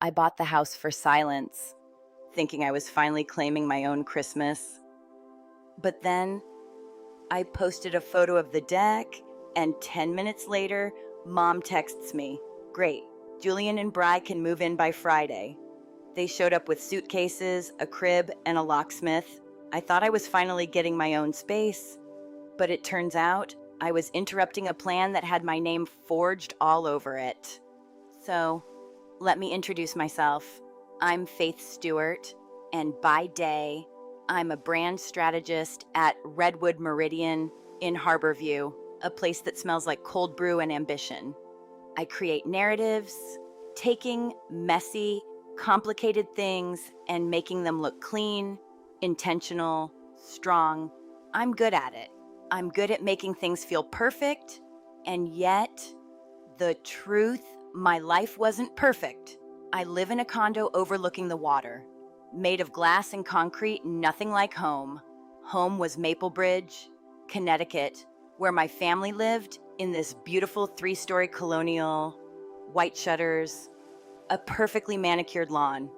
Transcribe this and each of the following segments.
I bought the house for silence, thinking I was finally claiming my own Christmas. But then I posted a photo of the deck, and 10 minutes later, Mom texts me, "Great, Julian and Bri can move in by Friday." They showed up with suitcases, a crib, and a locksmith. I thought I was finally getting my own space, but it turns out I was interrupting a plan that had my name forged all over it. So, let me introduce myself. I'm Faith Stewart, and by day, I'm a brand strategist at Redwood Meridian in Harborview, a place that smells like cold brew and ambition. I create narratives, taking messy, complicated things and making them look clean, intentional, strong. I'm good at it. I'm good at making things feel perfect, and yet, the truth, my life wasn't perfect. I live in a condo overlooking the water, made of glass and concrete, nothing like home. Home was Maplebridge, Connecticut, where my family lived, in this beautiful 3-story colonial, white shutters, a perfectly manicured lawn.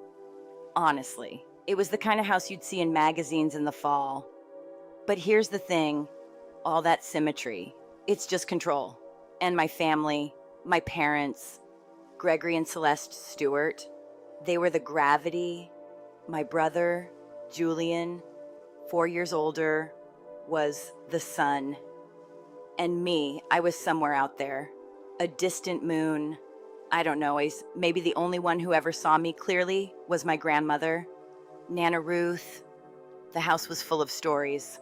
Honestly, it was the kind of house you'd see in magazines in the fall. But here's the thing, all that symmetry, it's just control. And my family, my parents, Gregory and Celeste Stewart, they were the gravity. My brother, Julian, 4 years older, was the sun. And me, I was somewhere out there, a distant moon. I don't know, maybe the only one who ever saw me clearly was my grandmother, Nana Ruth. The house was full of stories,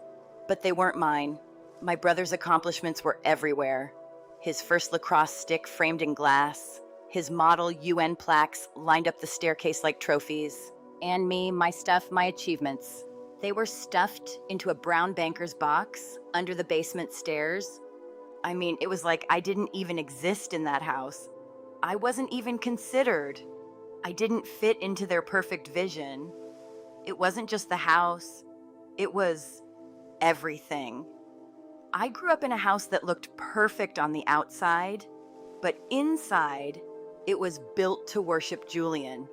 but they weren't mine. My brother's accomplishments were everywhere. His first lacrosse stick framed in glass, his model UN plaques lined up the staircase like trophies, and me, my stuff, my achievements. They were stuffed into a brown banker's box under the basement stairs. I mean, it was like I didn't even exist in that house. I wasn't even considered. I didn't fit into their perfect vision. It wasn't just the house, it was everything. I grew up in a house that looked perfect on the outside, but inside, it was built to worship Julian.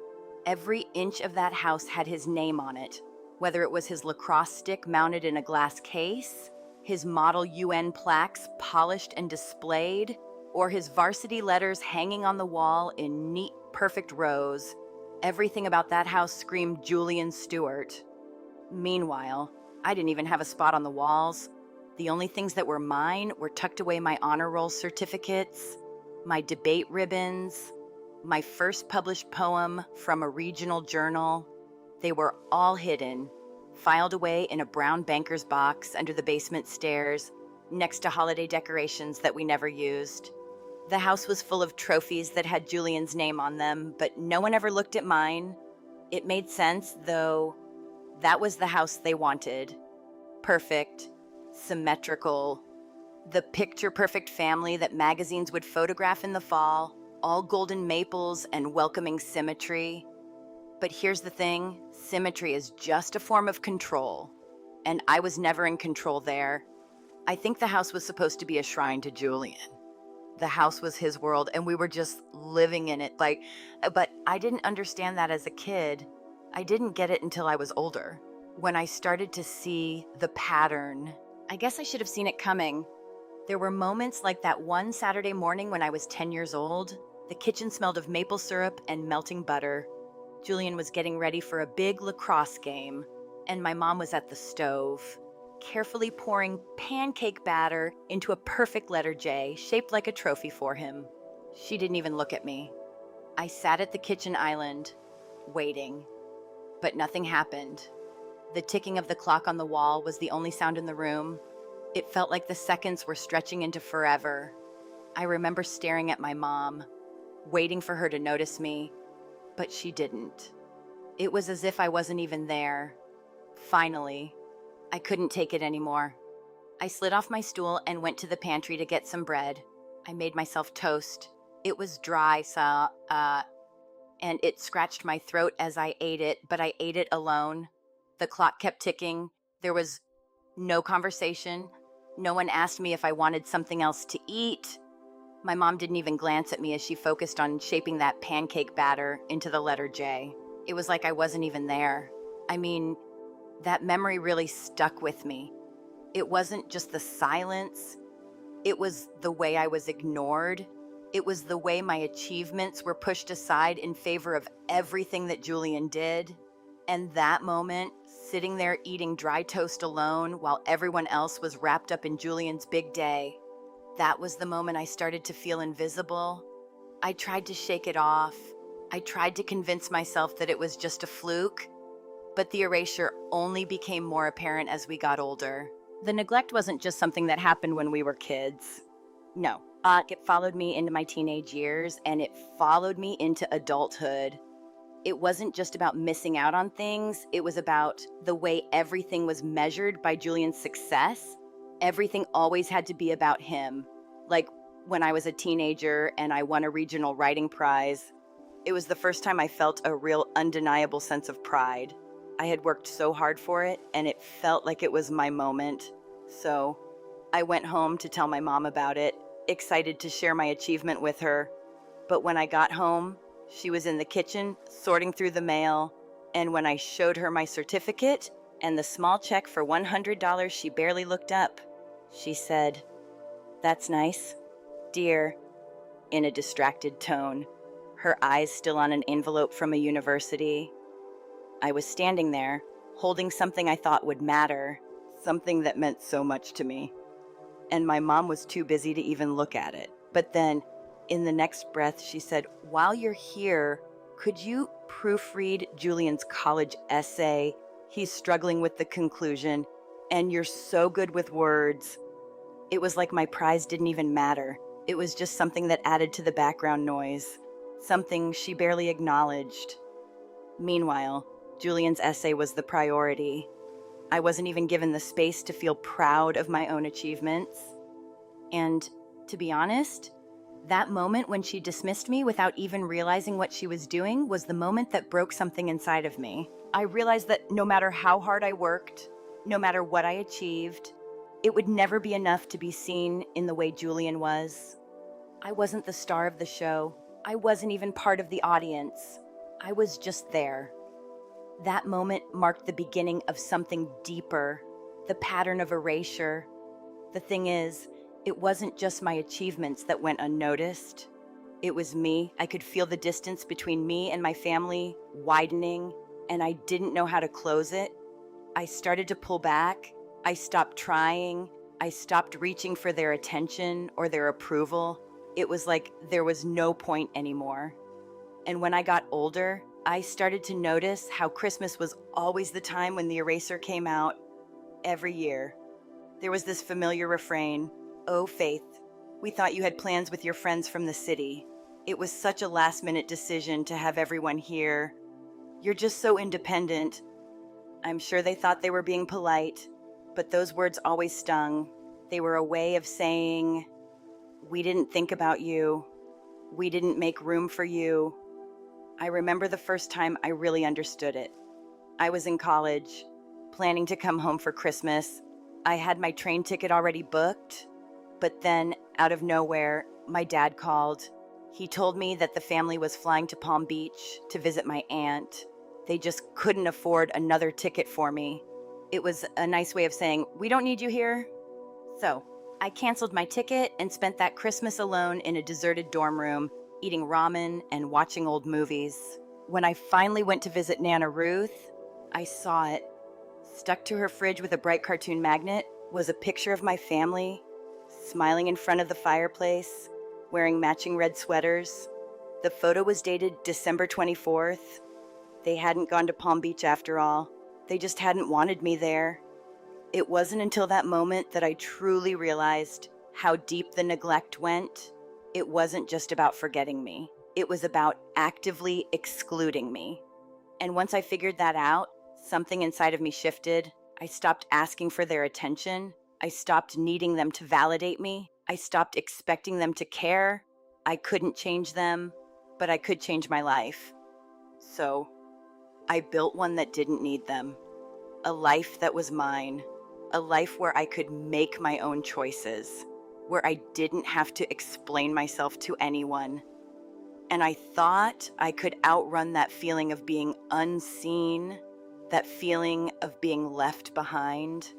Every inch of that house had his name on it, whether it was his lacrosse stick mounted in a glass case, his model UN plaques polished and displayed, or his varsity letters hanging on the wall in neat, perfect rows. Everything about that house screamed Julian Stewart. Meanwhile, I didn't even have a spot on the walls. The only things that were mine were tucked away my honor roll certificates, my debate ribbons, my first published poem from a regional journal. They were all hidden, filed away in a brown banker's box under the basement stairs, next to holiday decorations that we never used. The house was full of trophies that had Julian's name on them, but no one ever looked at mine. It made sense, though. That was the house they wanted. Perfect, symmetrical, the picture-perfect family that magazines would photograph in the fall, all golden maples and welcoming symmetry. But here's the thing, symmetry is just a form of control, and I was never in control there. I think the house was supposed to be a shrine to Julian. The house was his world, and we were just living in it, but I didn't understand that as a kid. I didn't get it until I was older, when I started to see the pattern. I guess I should have seen it coming. There were moments like that one Saturday morning when I was 10 years old. The kitchen smelled of maple syrup and melting butter. Julian was getting ready for a big lacrosse game, and my mom was at the stove, carefully pouring pancake batter into a perfect letter J, shaped like a trophy for him. She didn't even look at me. I sat at the kitchen island, waiting, but nothing happened. The ticking of the clock on the wall was the only sound in the room. It felt like the seconds were stretching into forever. I remember staring at my mom, waiting for her to notice me, but she didn't. It was as if I wasn't even there. Finally, I couldn't take it anymore. I slid off my stool and went to the pantry to get some bread. I made myself toast. It was dry, and it scratched my throat as I ate it, but I ate it alone. The clock kept ticking. There was no conversation. No one asked me if I wanted something else to eat. My mom didn't even glance at me as she focused on shaping that pancake batter into the letter J. It was like I wasn't even there. I mean, that memory really stuck with me. It wasn't just the silence, it was the way I was ignored. It was the way my achievements were pushed aside in favor of everything that Julian did. And that moment, sitting there eating dry toast alone while everyone else was wrapped up in Julian's big day, that was the moment I started to feel invisible. I tried to shake it off. I tried to convince myself that it was just a fluke, but the erasure only became more apparent as we got older. The neglect wasn't just something that happened when we were kids. No, it followed me into my teenage years, and it followed me into adulthood. It wasn't just about missing out on things, it was about the way everything was measured by Julian's success. Everything always had to be about him. Like when I was a teenager and I won a regional writing prize, it was the first time I felt a real undeniable sense of pride. I had worked so hard for it, and it felt like it was my moment. So I went home to tell my mom about it, excited to share my achievement with her. But when I got home, she was in the kitchen sorting through the mail, and when I showed her my certificate and the small check for $100, she barely looked up. She said, "That's nice, dear," in a distracted tone, her eyes still on an envelope from a university. I was standing there, holding something I thought would matter, something that meant so much to me. And my mom was too busy to even look at it. But then, in the next breath, she said, "While you're here, could you proofread Julian's college essay? He's struggling with the conclusion, and you're so good with words." It was like my prize didn't even matter. It was just something that added to the background noise, something she barely acknowledged. Meanwhile, Julian's essay was the priority. I wasn't even given the space to feel proud of my own achievements. And to be honest, that moment when she dismissed me without even realizing what she was doing was the moment that broke something inside of me. I realized that no matter how hard I worked, no matter what I achieved, it would never be enough to be seen in the way Julian was. I wasn't the star of the show. I wasn't even part of the audience. I was just there. That moment marked the beginning of something deeper, the pattern of erasure. The thing is, it wasn't just my achievements that went unnoticed. It was me. I could feel the distance between me and my family widening, and I didn't know how to close it. I started to pull back. I stopped trying. I stopped reaching for their attention or their approval. It was like there was no point anymore. And when I got older, I started to notice how Christmas was always the time when the eraser came out. Every year, there was this familiar refrain, "Oh, Faith, we thought you had plans with your friends from the city. It was such a last-minute decision to have everyone here. You're just so independent." I'm sure they thought they were being polite, but those words always stung. They were a way of saying, "We didn't think about you. We didn't make room for you." I remember the first time I really understood it. I was in college, planning to come home for Christmas. I had my train ticket already booked, but then, out of nowhere, my dad called. He told me that the family was flying to Palm Beach to visit my aunt. They just couldn't afford another ticket for me. It was a nice way of saying, "We don't need you here." So, I canceled my ticket and spent that Christmas alone in a deserted dorm room, eating ramen and watching old movies. When I finally went to visit Nana Ruth, I saw it. Stuck to her fridge with a bright cartoon magnet was a picture of my family, smiling in front of the fireplace, wearing matching red sweaters. The photo was dated December 24th. They hadn't gone to Palm Beach after all. They just hadn't wanted me there. It wasn't until that moment that I truly realized how deep the neglect went. It wasn't just about forgetting me. It was about actively excluding me. And once I figured that out, something inside of me shifted. I stopped asking for their attention. I stopped needing them to validate me. I stopped expecting them to care. I couldn't change them, but I could change my life. So I built one that didn't need them. A life that was mine. A life where I could make my own choices. where I didn't have to explain myself to anyone. And I thought I could outrun that feeling of being unseen, that feeling of being left behind.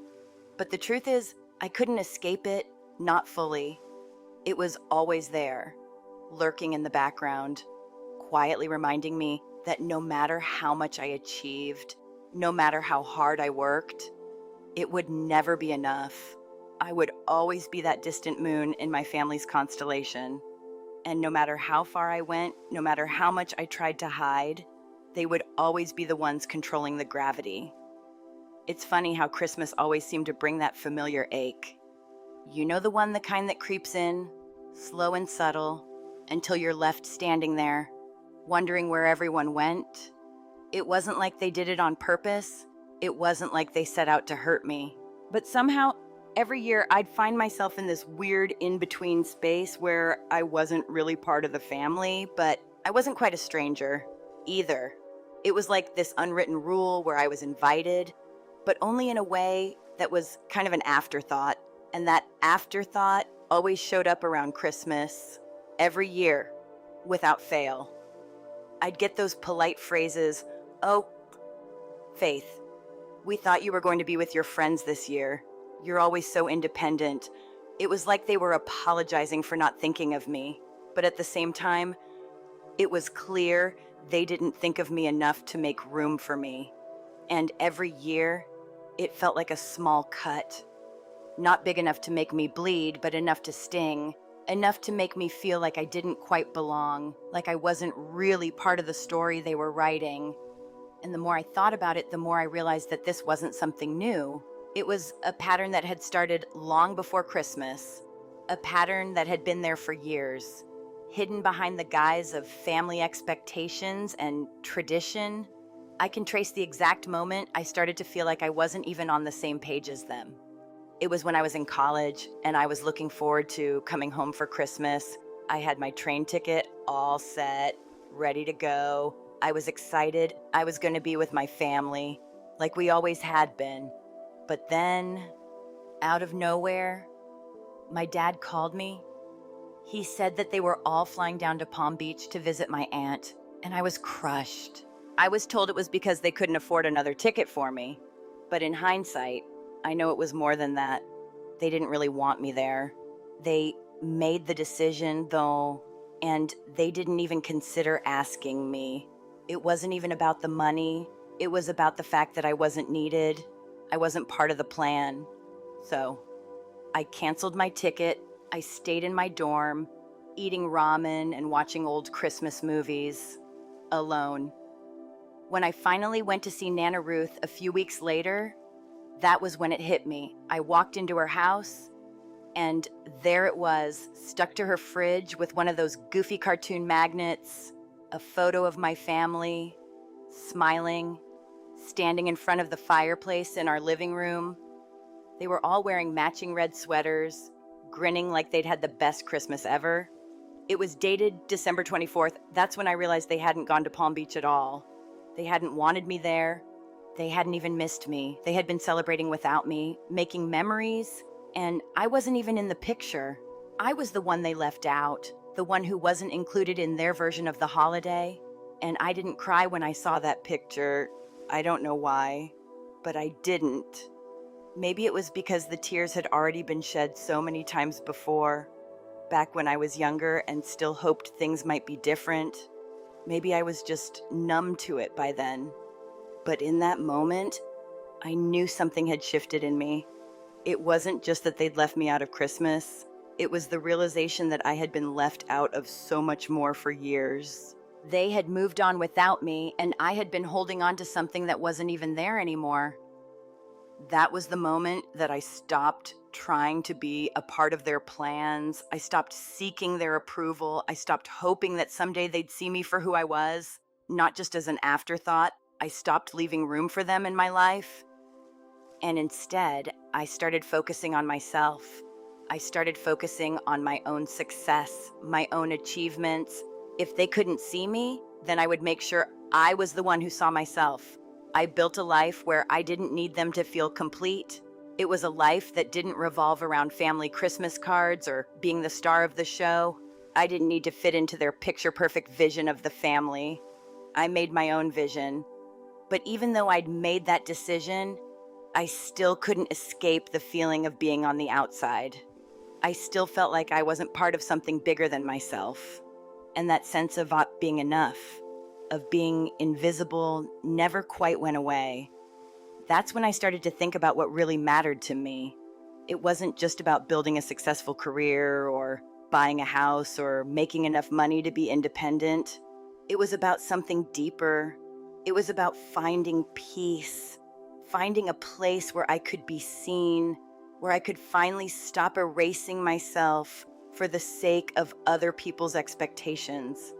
But the truth is, I couldn't escape it, not fully. It was always there, lurking in the background, quietly reminding me that no matter how much I achieved, no matter how hard I worked, it would never be enough. I would always be that distant moon in my family's constellation. And no matter how far I went, no matter how much I tried to hide, they would always be the ones controlling the gravity. It's funny how Christmas always seemed to bring that familiar ache. You know, the kind that creeps in, slow and subtle, until you're left standing there, wondering where everyone went. It wasn't like they did it on purpose. It wasn't like they set out to hurt me. But somehow, every year I'd find myself in this weird in-between space where I wasn't really part of the family, but I wasn't quite a stranger either. It was like this unwritten rule where I was invited, but only in a way that was kind of an afterthought. And that afterthought always showed up around Christmas, every year, without fail. I'd get those polite phrases, "Oh, Faith, we thought you were going to be with your friends this year. You're always so independent." It was like they were apologizing for not thinking of me. But at the same time, it was clear they didn't think of me enough to make room for me. And every year, it felt like a small cut. Not big enough to make me bleed, but enough to sting. Enough to make me feel like I didn't quite belong, like I wasn't really part of the story they were writing. And the more I thought about it, the more I realized that this wasn't something new. It was a pattern that had started long before Christmas, a pattern that had been there for years, hidden behind the guise of family expectations and tradition. I can trace the exact moment I started to feel like I wasn't even on the same page as them. It was when I was in college and I was looking forward to coming home for Christmas. I had my train ticket all set, ready to go. I was excited. I was going to be with my family, like we always had been. But then, out of nowhere, my dad called me. He said that they were all flying down to Palm Beach to visit my aunt, and I was crushed. I was told it was because they couldn't afford another ticket for me. But in hindsight, I know it was more than that. They didn't really want me there. They made the decision, though, and they didn't even consider asking me. It wasn't even about the money. It was about the fact that I wasn't needed. I wasn't part of the plan. So, I canceled my ticket. I stayed in my dorm, eating ramen and watching old Christmas movies, alone. When I finally went to see Nana Ruth a few weeks later, that was when it hit me. I walked into her house, and there it was, stuck to her fridge with one of those goofy cartoon magnets, a photo of my family, smiling, standing in front of the fireplace in our living room. They were all wearing matching red sweaters, grinning like they'd had the best Christmas ever. It was dated December 24th. That's when I realized they hadn't gone to Palm Beach at all. They hadn't wanted me there. They hadn't even missed me. They had been celebrating without me, making memories, and I wasn't even in the picture. I was the one they left out, the one who wasn't included in their version of the holiday. And I didn't cry when I saw that picture. I don't know why, but I didn't. Maybe it was because the tears had already been shed so many times before, back when I was younger and still hoped things might be different. Maybe I was just numb to it by then. But in that moment, I knew something had shifted in me. It wasn't just that they'd left me out of Christmas. It was the realization that I had been left out of so much more for years. They had moved on without me, and I had been holding on to something that wasn't even there anymore. That was the moment that I stopped trying to be a part of their plans. I stopped seeking their approval. I stopped hoping that someday they'd see me for who I was, not just as an afterthought. I stopped leaving room for them in my life. And instead, I started focusing on myself. I started focusing on my own success, my own achievements. If they couldn't see me, then I would make sure I was the one who saw myself. I built a life where I didn't need them to feel complete. It was a life that didn't revolve around family Christmas cards or being the star of the show. I didn't need to fit into their picture-perfect vision of the family. I made my own vision. But even though I'd made that decision, I still couldn't escape the feeling of being on the outside. I still felt like I wasn't part of something bigger than myself. And that sense of not being enough, of being invisible, never quite went away. That's when I started to think about what really mattered to me. It wasn't just about building a successful career or buying a house or making enough money to be independent. It was about something deeper. It was about finding peace, finding a place where I could be seen, where I could finally stop erasing myself for the sake of other people's expectations.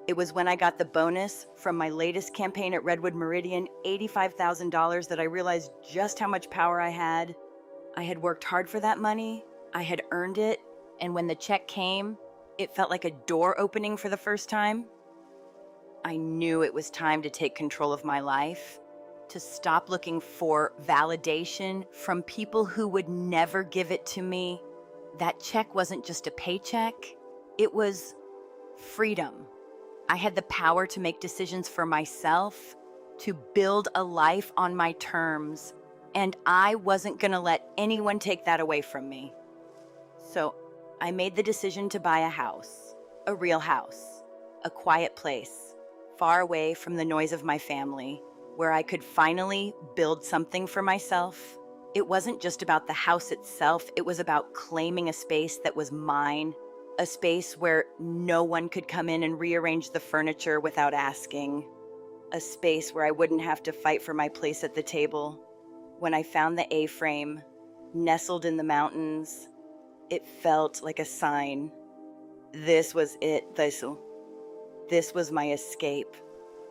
It was when I got the bonus from my latest campaign at Redwood Meridian, $85,000, that I realized just how much power I had. I had worked hard for that money, I had earned it, and when the check came, it felt like a door opening for the first time. I knew it was time to take control of my life, to stop looking for validation from people who would never give it to me. That check wasn't just a paycheck, it was freedom. I had the power to make decisions for myself, to build a life on my terms, and I wasn't going to let anyone take that away from me. So I made the decision to buy a house, a real house, a quiet place, far away from the noise of my family, where I could finally build something for myself. It wasn't just about the house itself, it was about claiming a space that was mine. A space where no one could come in and rearrange the furniture without asking. A space where I wouldn't have to fight for my place at the table. When I found the A-frame, nestled in the mountains, it felt like a sign. This was it, this was my escape.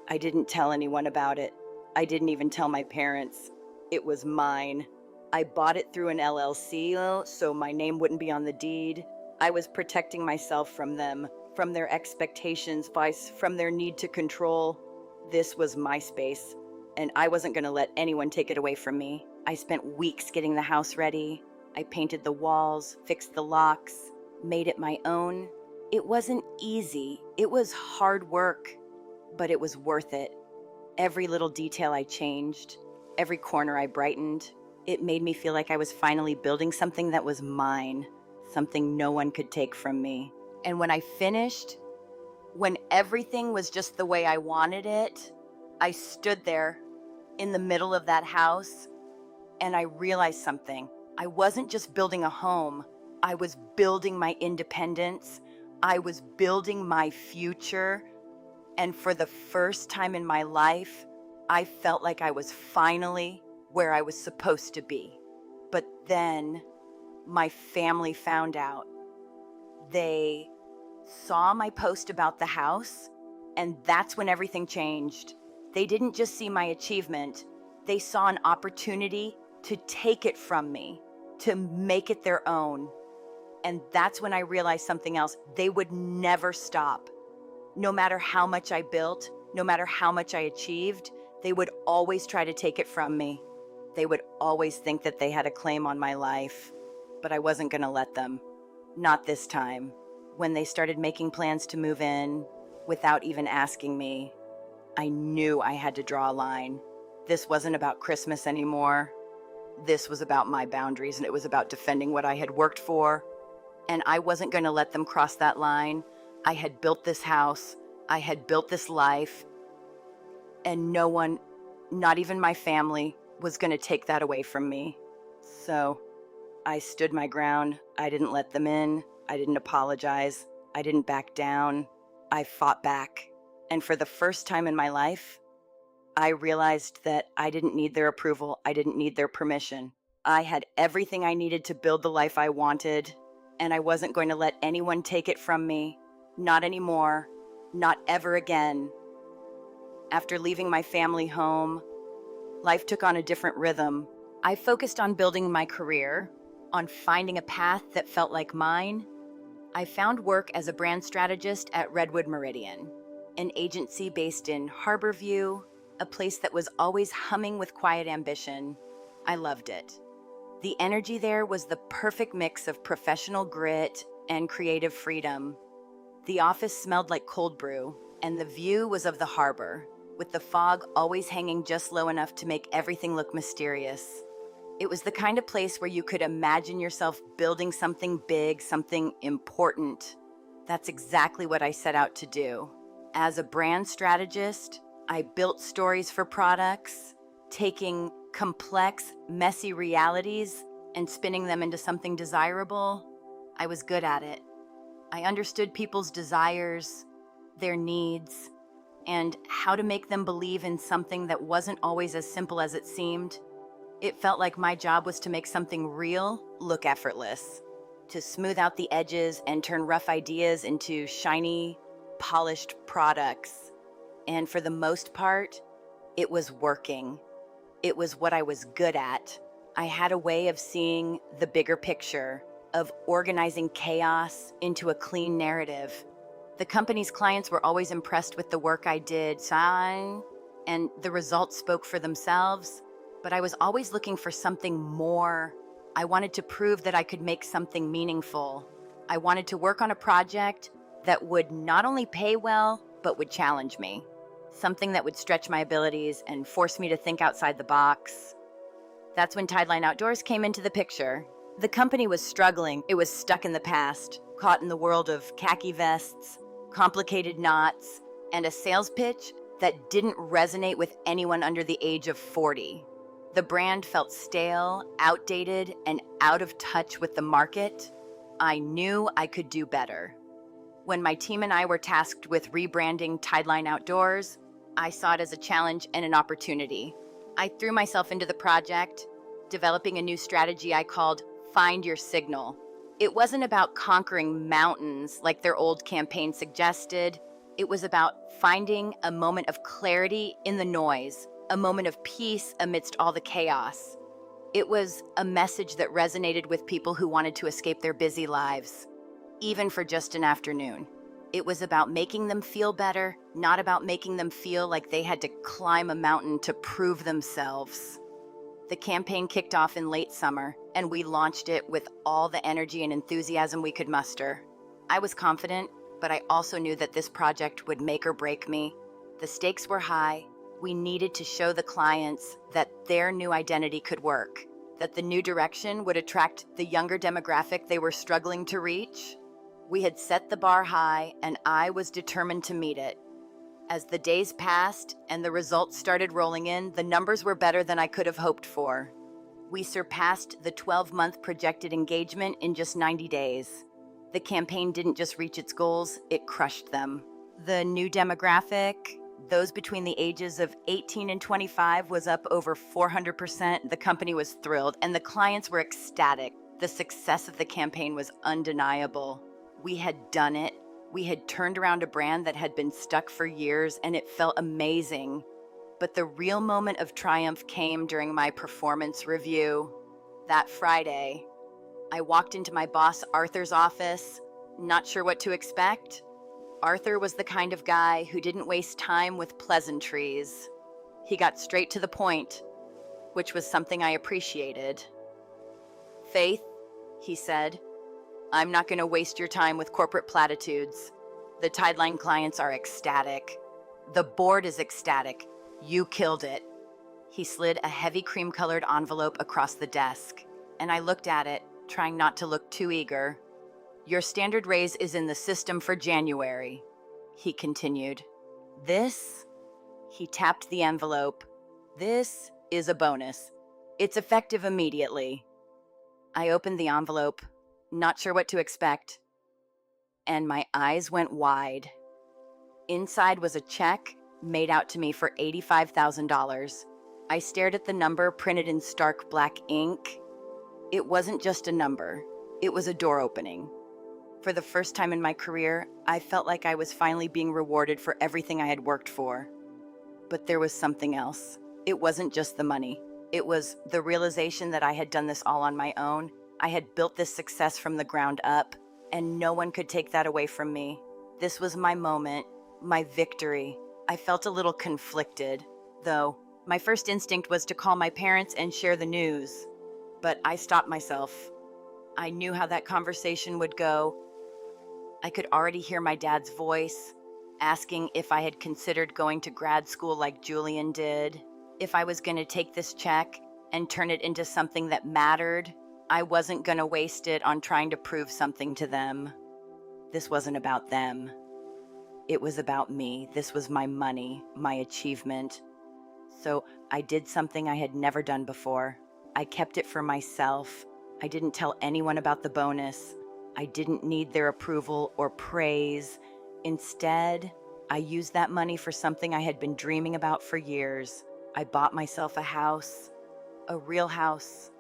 I didn't tell anyone about it. I didn't even tell my parents. It was mine. I bought it through an LLC, so my name wouldn't be on the deed. I was protecting myself from them, from their expectations, from their need to control. This was my space, and I wasn't going to let anyone take it away from me. I spent weeks getting the house ready. I painted the walls, fixed the locks, made it my own. It wasn't easy. It was hard work, but it was worth it. Every little detail I changed, every corner I brightened. It made me feel like I was finally building something that was mine. Something no one could take from me. And when I finished, when everything was just the way I wanted it, I stood there in the middle of that house and I realized something. I wasn't just building a home, I was building my independence, I was building my future, and for the first time in my life, I felt like I was finally where I was supposed to be. But then my family found out. They saw my post about the house, and that's when everything changed. They didn't just see my achievement, they saw an opportunity to take it from me, to make it their own. And that's when I realized something else. They would never stop. No matter how much I built, no matter how much I achieved, they would always try to take it from me. They would always think that they had a claim on my life. But I wasn't going to let them. Not this time. When they started making plans to move in, without even asking me, I knew I had to draw a line. This wasn't about Christmas anymore. This was about my boundaries, and it was about defending what I had worked for. And I wasn't going to let them cross that line. I had built this house. I had built this life. And no one, not even my family, was going to take that away from me. So I stood my ground. I didn't let them in. I didn't apologize. I didn't back down. I fought back. And for the first time in my life, I realized that I didn't need their approval. I didn't need their permission. I had everything I needed to build the life I wanted, and I wasn't going to let anyone take it from me. Not anymore. Not ever again. After leaving my family home, life took on a different rhythm. I focused on building my career, on finding a path that felt like mine. I found work as a brand strategist at Redwood Meridian, an agency based in Harborview, a place that was always humming with quiet ambition. I loved it. The energy there was the perfect mix of professional grit and creative freedom. The office smelled like cold brew, and the view was of the harbor, with the fog always hanging just low enough to make everything look mysterious. It was the kind of place where you could imagine yourself building something big, something important. That's exactly what I set out to do. As a brand strategist, I built stories for products, taking complex, messy realities and spinning them into something desirable. I was good at it. I understood people's desires, their needs, and how to make them believe in something that wasn't always as simple as it seemed. It felt like my job was to make something real look effortless, to smooth out the edges and turn rough ideas into shiny, polished products. And for the most part, it was working. It was what I was good at. I had a way of seeing the bigger picture, of organizing chaos into a clean narrative. The company's clients were always impressed with the work I did, and the results spoke for themselves. But I was always looking for something more. I wanted to prove that I could make something meaningful. I wanted to work on a project that would not only pay well, but would challenge me. Something that would stretch my abilities and force me to think outside the box. That's when Tideline Outdoors came into the picture. The company was struggling. It was stuck in the past, caught in the world of khaki vests, complicated knots, and a sales pitch that didn't resonate with anyone under the age of 40. The brand felt stale, outdated, and out of touch with the market. I knew I could do better. When my team and I were tasked with rebranding Tideline Outdoors, I saw it as a challenge and an opportunity. I threw myself into the project, developing a new strategy I called Find Your Signal. It wasn't about conquering mountains like their old campaign suggested. It was about finding a moment of clarity in the noise, a moment of peace amidst all the chaos. It was a message that resonated with people who wanted to escape their busy lives, even for just an afternoon. It was about making them feel better, not about making them feel like they had to climb a mountain to prove themselves. The campaign kicked off in late summer, and we launched it with all the energy and enthusiasm we could muster. I was confident, but I also knew that this project would make or break me. The stakes were high. We needed to show the clients that their new identity could work, that the new direction would attract the younger demographic they were struggling to reach. We had set the bar high, and I was determined to meet it. As the days passed and the results started rolling in, the numbers were better than I could have hoped for. We surpassed the 12-month projected engagement in just 90 days. The campaign didn't just reach its goals, it crushed them. The new demographic, those between the ages of 18 and 25, was up over 400%. The company was thrilled, and the clients were ecstatic. The success of the campaign was undeniable. We had done it. We had turned around a brand that had been stuck for years, and it felt amazing. But the real moment of triumph came during my performance review. That Friday, I walked into my boss Arthur's office, not sure what to expect. Arthur was the kind of guy who didn't waste time with pleasantries. He got straight to the point, which was something I appreciated. "Faith," he said, "I'm not going to waste your time with corporate platitudes. The Tideline clients are ecstatic. The board is ecstatic. You killed it." He slid a heavy cream-colored envelope across the desk, and I looked at it, trying not to look too eager. "Your standard raise is in the system for January," he continued. "This," he tapped the envelope, "this is a bonus. It's effective immediately." I opened the envelope, not sure what to expect, and my eyes went wide. Inside was a check made out to me for $85,000. I stared at the number printed in stark black ink. It wasn't just a number, it was a door opening. For the first time in my career, I felt like I was finally being rewarded for everything I had worked for. But there was something else. It wasn't just the money. It was the realization that I had done this all on my own. I had built this success from the ground up, and no one could take that away from me. This was my moment, my victory. I felt a little conflicted, though. My first instinct was to call my parents and share the news. But I stopped myself. I knew how that conversation would go. I could already hear my dad's voice, asking if I had considered going to grad school like Julian did, if I was going to take this check and turn it into something that mattered. I wasn't going to waste it on trying to prove something to them. This wasn't about them. It was about me. This was my money, my achievement. So I did something I had never done before. I kept it for myself. I didn't tell anyone about the bonus. I didn't need their approval or praise. Instead, I used that money for something I had been dreaming about for years. I bought myself a house, a real house,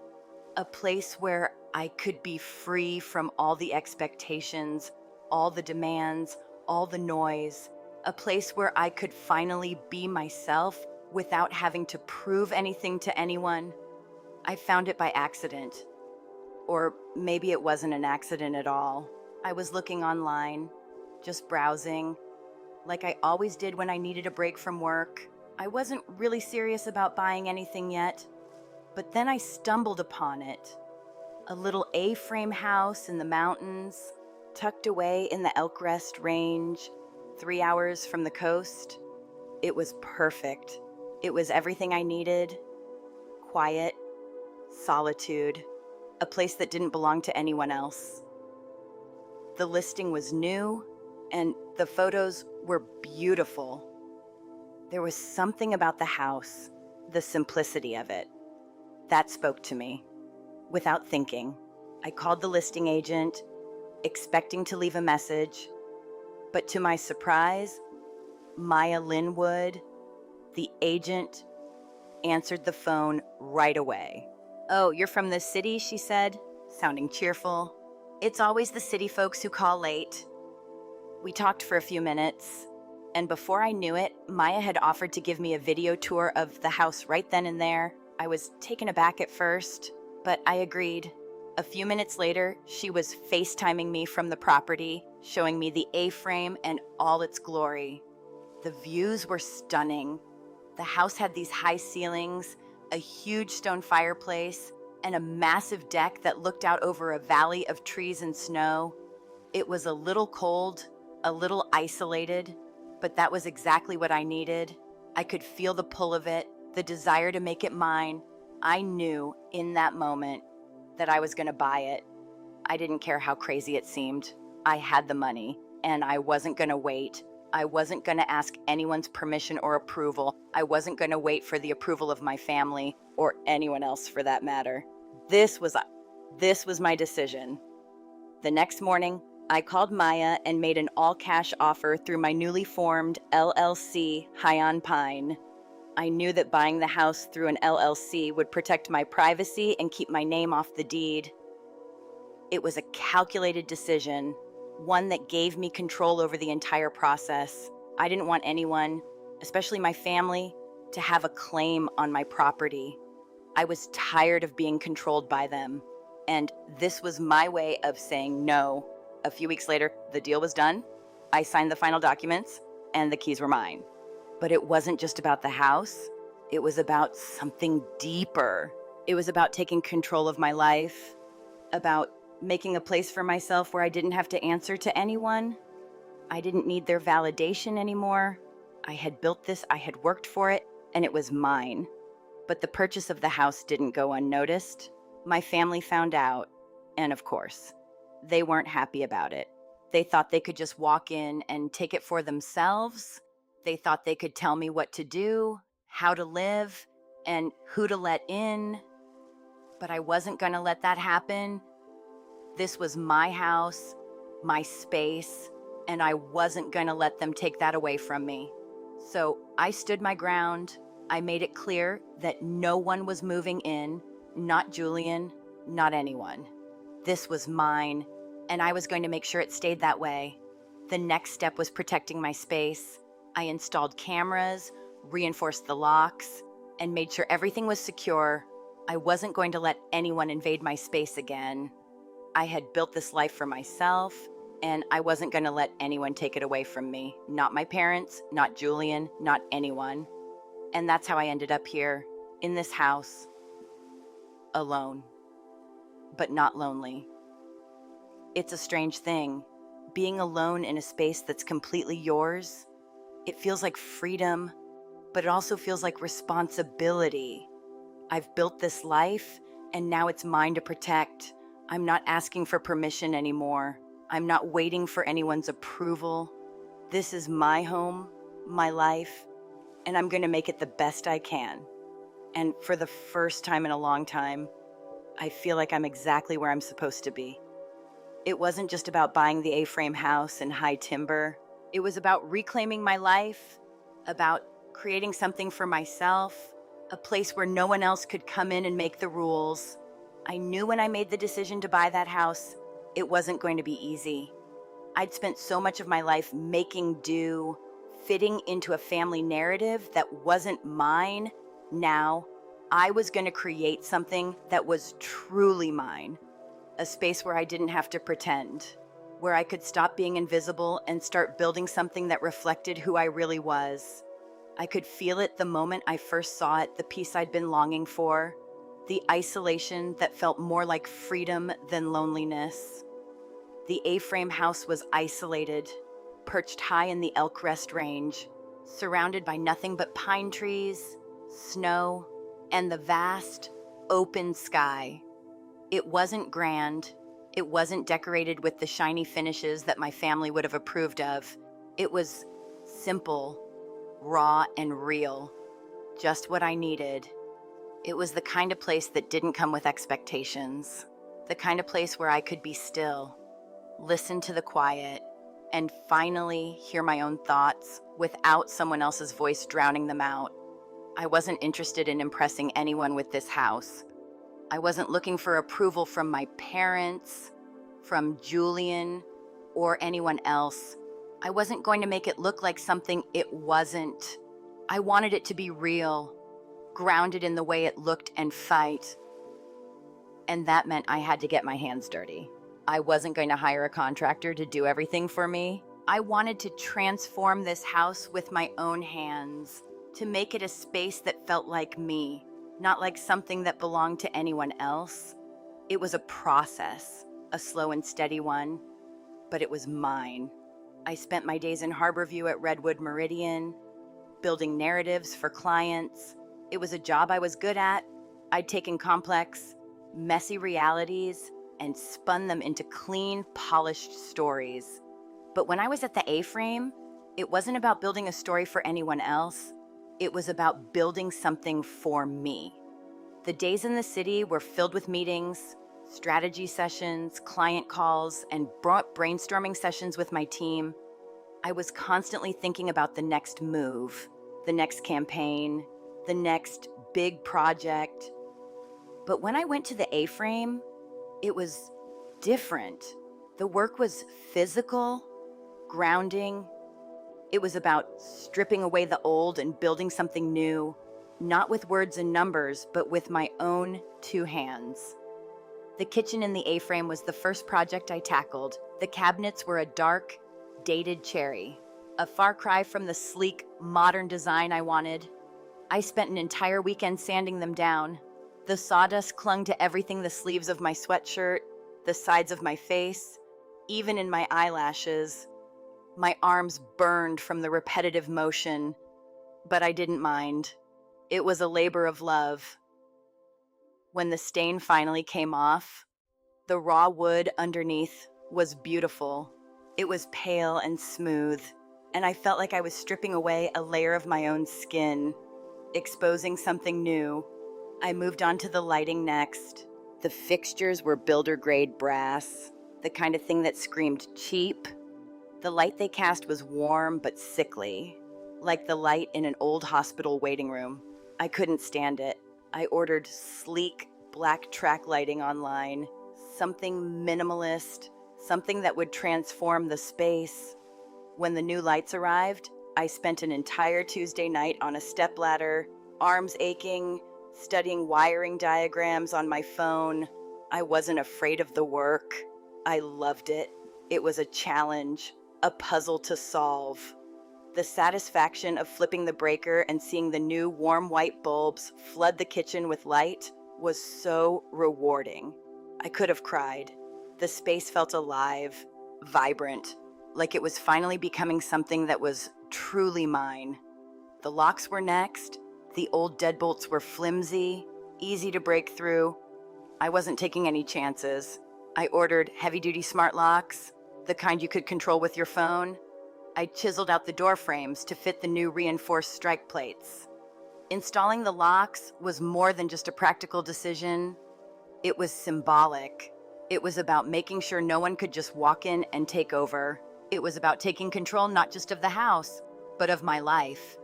a place where I could be free from all the expectations, all the demands, all the noise, a place where I could finally be myself without having to prove anything to anyone. I found it by accident. Or maybe it wasn't an accident at all. I was looking online, just browsing, like I always did when I needed a break from work. I wasn't really serious about buying anything yet, but then I stumbled upon it. A little A-frame house in the mountains, tucked away in the Elk Rest Range, 3 hours from the coast. It was perfect. It was everything I needed. Quiet, solitude, a place that didn't belong to anyone else. The listing was new, and the photos were beautiful. There was something about the house, the simplicity of it, that spoke to me. Without thinking, I called the listing agent, expecting to leave a message, but to my surprise, Maya Linwood, the agent, answered the phone right away. "Oh, you're from the city," she said, sounding cheerful. "It's always the city folks who call late." We talked for a few minutes, and before I knew it, Maya had offered to give me a video tour of the house right then and there. I was taken aback at first, but I agreed. A few minutes later, she was FaceTiming me from the property, showing me the A-frame and all its glory. The views were stunning. The house had these high ceilings, a huge stone fireplace, and a massive deck that looked out over a valley of trees and snow. It was a little cold, a little isolated, but that was exactly what I needed. I could feel the pull of it, the desire to make it mine. I knew in that moment that I was going to buy it. I didn't care how crazy it seemed. I had the money, and I wasn't going to wait. I wasn't going to ask anyone's permission or approval. I wasn't going to wait for the approval of my family or anyone else for that matter. This was my decision. The next morning, I called Maya and made an all-cash offer through my newly formed LLC, High on Pine. I knew that buying the house through an LLC would protect my privacy and keep my name off the deed. It was a calculated decision, one that gave me control over the entire process. I didn't want anyone, especially my family, to have a claim on my property. I was tired of being controlled by them, and this was my way of saying no. A few weeks later, the deal was done. I signed the final documents, and the keys were mine. But it wasn't just about the house. It was about something deeper. It was about taking control of my life, about making a place for myself where I didn't have to answer to anyone. I didn't need their validation anymore. I had built this, I had worked for it, and it was mine. But the purchase of the house didn't go unnoticed. My family found out, and of course, they weren't happy about it. They thought they could just walk in and take it for themselves. They thought they could tell me what to do, how to live, and who to let in. But I wasn't going to let that happen. This was my house, my space, and I wasn't going to let them take that away from me. So I stood my ground. I made it clear that no one was moving in, not Julian, not anyone. This was mine, and I was going to make sure it stayed that way. The next step was protecting my space. I installed cameras, reinforced the locks, and made sure everything was secure. I wasn't going to let anyone invade my space again. I had built this life for myself, and I wasn't going to let anyone take it away from me. Not my parents, not Julian, not anyone. And that's how I ended up here, in this house, alone. but not lonely. It's a strange thing. Being alone in a space that's completely yours, it feels like freedom, but it also feels like responsibility. I've built this life, and now it's mine to protect. I'm not asking for permission anymore. I'm not waiting for anyone's approval. This is my home, my life, and I'm going to make it the best I can. And for the first time in a long time, I feel like I'm exactly where I'm supposed to be. It wasn't just about buying the A-frame house and high timber. It was about reclaiming my life, about creating something for myself, a place where no one else could come in and make the rules. I knew when I made the decision to buy that house, it wasn't going to be easy. I'd spent so much of my life making do, fitting into a family narrative that wasn't mine. Now, I was going to create something that was truly mine. A space where I didn't have to pretend, where I could stop being invisible and start building something that reflected who I really was. I could feel it the moment I first saw it, the peace I'd been longing for, the isolation that felt more like freedom than loneliness. The A-frame house was isolated, perched high in the Elk Rest Range, surrounded by nothing but pine trees, snow, and the vast, open sky. It wasn't grand. It wasn't decorated with the shiny finishes that my family would have approved of. It was simple, raw, and real. Just what I needed. It was the kind of place that didn't come with expectations. The kind of place where I could be still, listen to the quiet, and finally hear my own thoughts without someone else's voice drowning them out. I wasn't interested in impressing anyone with this house. I wasn't looking for approval from my parents, from Julian, or anyone else. I wasn't going to make it look like something it wasn't. I wanted it to be real, grounded in the way it looked and felt. And that meant I had to get my hands dirty. I wasn't going to hire a contractor to do everything for me. I wanted to transform this house with my own hands, to make it a space that felt like me. Not like something that belonged to anyone else. It was a process, a slow and steady one, but it was mine. I spent my days in Harborview at Redwood Meridian, building narratives for clients. It was a job I was good at. I'd taken complex, messy realities and spun them into clean, polished stories. But when I was at the A-frame, it wasn't about building a story for anyone else. It was about building something for me. The days in the city were filled with meetings, strategy sessions, client calls, and brainstorming sessions with my team. I was constantly thinking about the next move, the next campaign, the next big project. But when I went to the A-frame, it was different. The work was physical, grounding. It was about stripping away the old and building something new, not with words and numbers, but with my own two hands. The kitchen in the A-frame was the first project I tackled. The cabinets were a dark, dated cherry, a far cry from the sleek, modern design I wanted. I spent an entire weekend sanding them down. The sawdust clung to everything: the sleeves of my sweatshirt, the sides of my face, even in my eyelashes. My arms burned from the repetitive motion, but I didn't mind. It was a labor of love. When the stain finally came off, the raw wood underneath was beautiful. It was pale and smooth, and I felt like I was stripping away a layer of my own skin, exposing something new. I moved on to the lighting next. The fixtures were builder-grade brass, the kind of thing that screamed cheap. The light they cast was warm but sickly, like the light in an old hospital waiting room. I couldn't stand it. I ordered sleek, black track lighting online, something minimalist, something that would transform the space. When the new lights arrived, I spent an entire Tuesday night on a stepladder, arms aching, studying wiring diagrams on my phone. I wasn't afraid of the work. I loved it. It was a challenge, a puzzle to solve. The satisfaction of flipping the breaker and seeing the new warm white bulbs flood the kitchen with light was so rewarding. I could have cried. The space felt alive, vibrant, like it was finally becoming something that was truly mine. The locks were next. The old deadbolts were flimsy, easy to break through. I wasn't taking any chances. I ordered heavy-duty smart locks, the kind you could control with your phone. I chiseled out the door frames to fit the new reinforced strike plates. Installing the locks was more than just a practical decision. It was symbolic. It was about making sure no one could just walk in and take over. It was about taking control not just of the house, but of my life.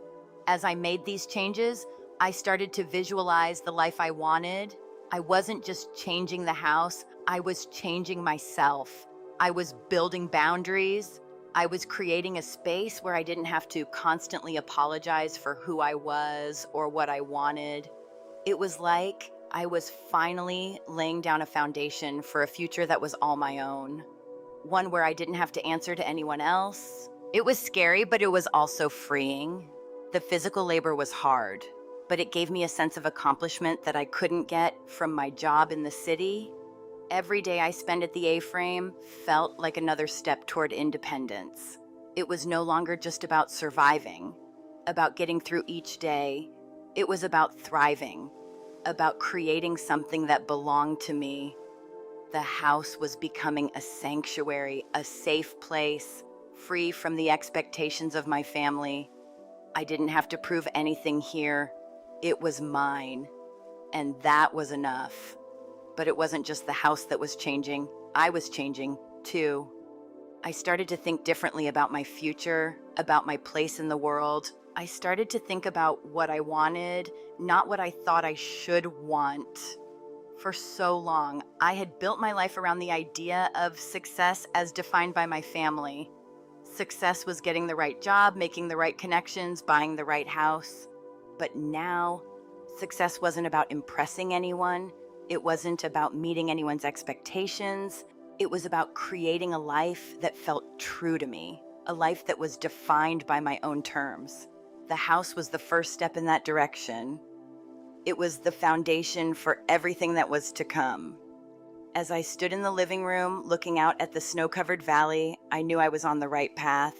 As I made these changes, I started to visualize the life I wanted. I wasn't just changing the house, I was changing myself. I was building boundaries. I was creating a space where I didn't have to constantly apologize for who I was or what I wanted. It was like I was finally laying down a foundation for a future that was all my own. One where I didn't have to answer to anyone else. It was scary, but it was also freeing. The physical labor was hard, but it gave me a sense of accomplishment that I couldn't get from my job in the city. Every day I spent at the A-frame felt like another step toward independence. It was no longer just about surviving, about getting through each day. It was about thriving, about creating something that belonged to me. The house was becoming a sanctuary, a safe place, free from the expectations of my family. I didn't have to prove anything here. It was mine, and that was enough. But it wasn't just the house that was changing. I was changing, too. I started to think differently about my future, about my place in the world. I started to think about what I wanted, not what I thought I should want. For so long, I had built my life around the idea of success as defined by my family. Success was getting the right job, making the right connections, buying the right house. But now, success wasn't about impressing anyone. It wasn't about meeting anyone's expectations. It was about creating a life that felt true to me, a life that was defined by my own terms. The house was the first step in that direction. It was the foundation for everything that was to come. As I stood in the living room, looking out at the snow-covered valley, I knew I was on the right path.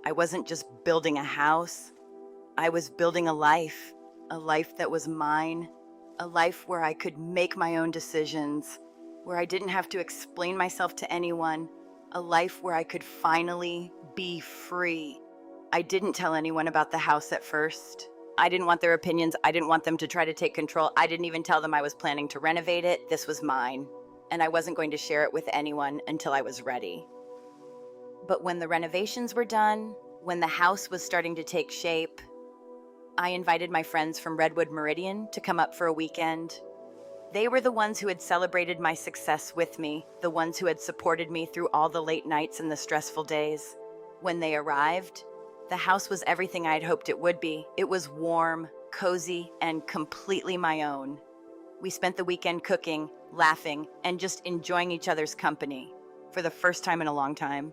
I wasn't just building a house. I was building a life that was mine, a life where I could make my own decisions, where I didn't have to explain myself to anyone, a life where I could finally be free. I didn't tell anyone about the house at first. I didn't want their opinions. I didn't want them to try to take control. I didn't even tell them I was planning to renovate it. This was mine, and I wasn't going to share it with anyone until I was ready. But when the renovations were done, when the house was starting to take shape, I invited my friends from Redwood Meridian to come up for a weekend. They were the ones who had celebrated my success with me, the ones who had supported me through all the late nights and the stressful days. When they arrived, the house was everything I had hoped it would be. It was warm, cozy, and completely my own. We spent the weekend cooking, laughing, and just enjoying each other's company for the first time in a long time.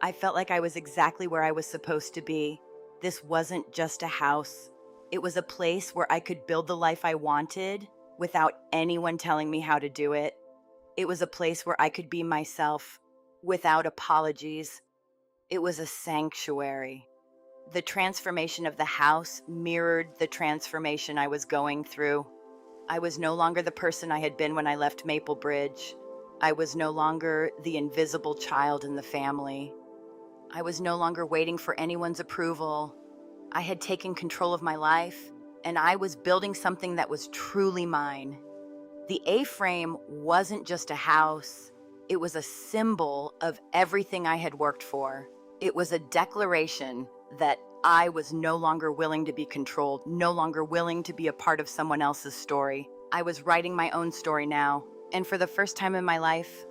I felt like I was exactly where I was supposed to be. This wasn't just a house. It was a place where I could build the life I wanted without anyone telling me how to do it. It was a place where I could be myself without apologies. It was a sanctuary. The transformation of the house mirrored the transformation I was going through. I was no longer the person I had been when I left Maple Bridge. I was no longer the invisible child in the family. I was no longer waiting for anyone's approval. I had taken control of my life, and I was building something that was truly mine. The A-frame wasn't just a house. It was a symbol of everything I had worked for. It was a declaration that I was no longer willing to be controlled, no longer willing to be a part of someone else's story. I was writing my own story now, and for the first time in my life,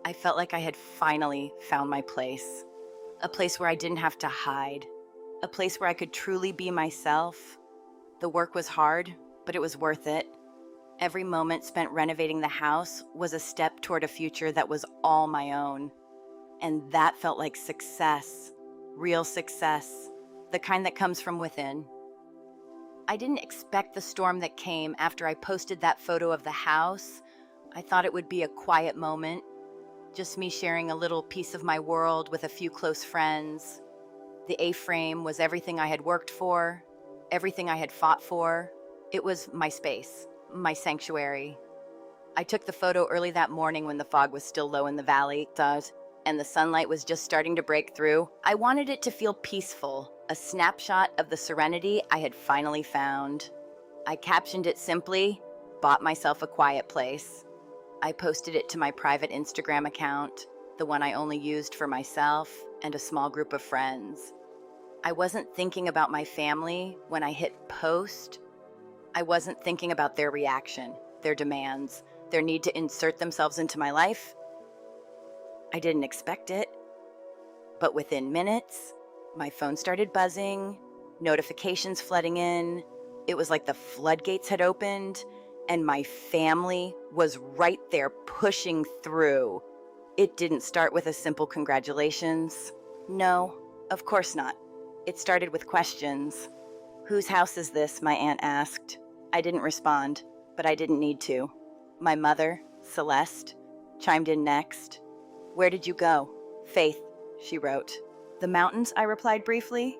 I felt like I had finally found my place. A place where I didn't have to hide. A place where I could truly be myself. The work was hard, but it was worth it. Every moment spent renovating the house was a step toward a future that was all my own. And that felt like success. Real success. The kind that comes from within. I didn't expect the storm that came after I posted that photo of the house. I thought it would be a quiet moment, just me sharing a little piece of my world with a few close friends. The A-frame was everything I had worked for, everything I had fought for. It was my space, my sanctuary. I took the photo early that morning when the fog was still low in the valley, and the sunlight was just starting to break through. I wanted it to feel peaceful, a snapshot of the serenity I had finally found. I captioned it simply, "Bought myself a quiet place." I posted it to my private Instagram account, the one I only used for myself and a small group of friends. I wasn't thinking about my family when I hit post. I wasn't thinking about their reaction, their demands, their need to insert themselves into my life. I didn't expect it, but within minutes, my phone started buzzing, notifications flooding in. It was like the floodgates had opened, and my family was right there pushing through. It didn't start with a simple congratulations. No, of course not. It started with questions. "Whose house is this?" my aunt asked. I didn't respond, but I didn't need to. My mother, Celeste, chimed in next. "Where did you go?" "Faith," she wrote. "The mountains," I replied briefly.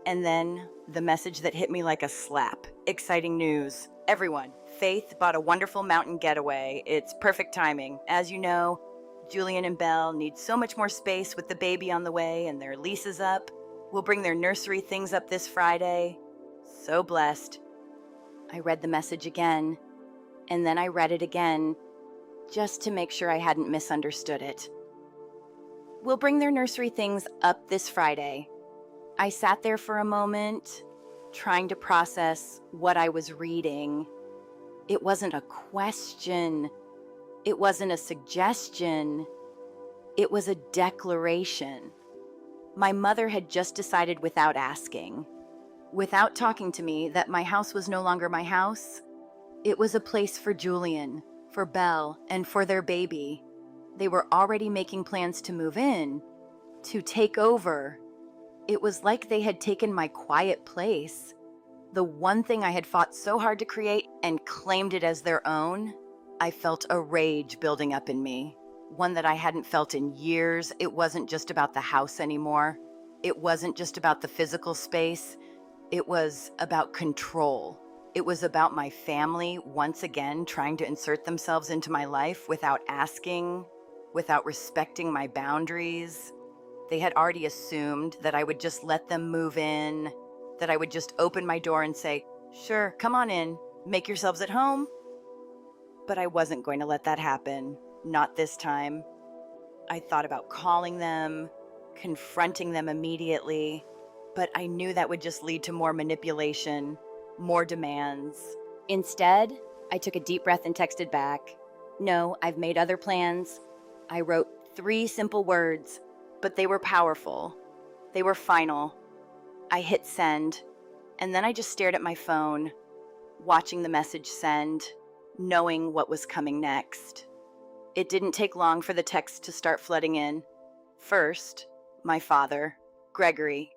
And then the message that hit me like a slap. "Exciting news. Everyone, Faith bought a wonderful mountain getaway. It's perfect timing. As you know, Julian and Belle need so much more space with the baby on the way and their lease is up. We'll bring their nursery things up this Friday. So blessed." I read the message again, and then I read it again, just to make sure I hadn't misunderstood it. "We'll bring their nursery things up this Friday." I sat there for a moment, trying to process what I was reading. It wasn't a question. It wasn't a suggestion. It was a declaration. My mother had just decided without asking, without talking to me, that my house was no longer my house. It was a place for Julian, for Belle, and for their baby. They were already making plans to move in, to take over. It was like they had taken my quiet place, the one thing I had fought so hard to create, and claimed it as their own. I felt a rage building up in me, one that I hadn't felt in years. It wasn't just about the house anymore. It wasn't just about the physical space. It was about control. It was about my family once again trying to insert themselves into my life without asking, without respecting my boundaries. They had already assumed that I would just let them move in, that I would just open my door and say, "Sure, come on in, make yourselves at home." But I wasn't going to let that happen, not this time. I thought about calling them, confronting them immediately, but I knew that would just lead to more manipulation, more demands. Instead, I took a deep breath and texted back, "No, I've made other plans." I wrote 3 simple words, but they were powerful. They were final. I hit send, and then I just stared at my phone, watching the message send, knowing what was coming next. It didn't take long for the text to start flooding in. First, my father, Gregory.